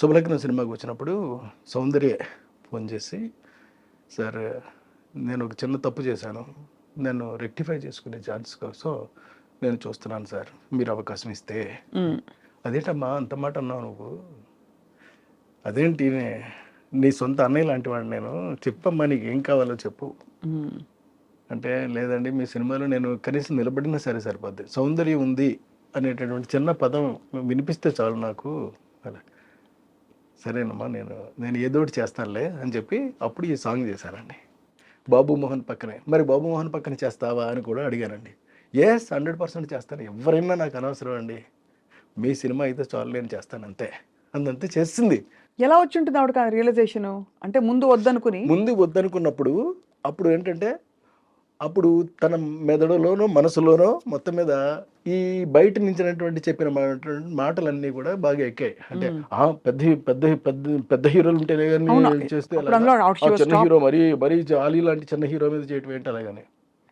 శుభలగ్నం సినిమాకి వచ్చినప్పుడు సౌందర్య ఫోన్ చేసి, సార్ నేను ఒక చిన్న తప్పు చేశాను, నేను రెక్టిఫై చేసుకునే ఛాన్స్ కోసం నేను చూస్తున్నాను సార్, మీరు అవకాశం ఇస్తే. అదేంటమ్మా అంత మాట అన్నావు నువ్వు, అదేంటి నీ సొంత అన్నయ్య లాంటి వాడు నేను, చెప్పమ్మా నీకు ఏం కావాలో చెప్పు అంటే, లేదండి మీ సినిమాలో నేను కనీసం నిలబడినా సరే సరిపోద్ది, సౌందర్యం ఉంది అనేటటువంటి చిన్న పదం వినిపిస్తే చాలు నాకు. అలా సరేనమ్మా నేను ఏదోటి చేస్తానులే అని చెప్పి అప్పుడు ఈ సాంగ్ చేశానండి బాబు మోహన్ పక్కనే. మరి బాబు మోహన్ పక్కన చేస్తావా అని కూడా అడిగానండి. 100% చేస్తాను, ఎవరైనా నాకు అనవసరం అండి, మీ సినిమా అయితే చాలు నేను చేస్తాను అంతే అంతే చేసింది. ఎలా వచ్చి ఉంటుంది ఆవిడకి ఆ రియలైజేషన్? అంటే ముందు వద్దనుకున్నప్పుడు అప్పుడు ఏంటంటే, అప్పుడు తన మెదడులోనో మనసులోనో మొత్తం మీద ఈ బయట నుంచినటువంటి చెప్పిన మాటలన్నీ కూడా బాగా ఎక్కాయి. అంటే పెద్ద పెద్ద పెద్ద పెద్ద హీరోలు ఉంటేనే కానీ చేస్తే చిన్న హీరో మరీ మరీ ఆలీ లాంటి చిన్న హీరో మీద చేయటం ఏంటి అలాగని.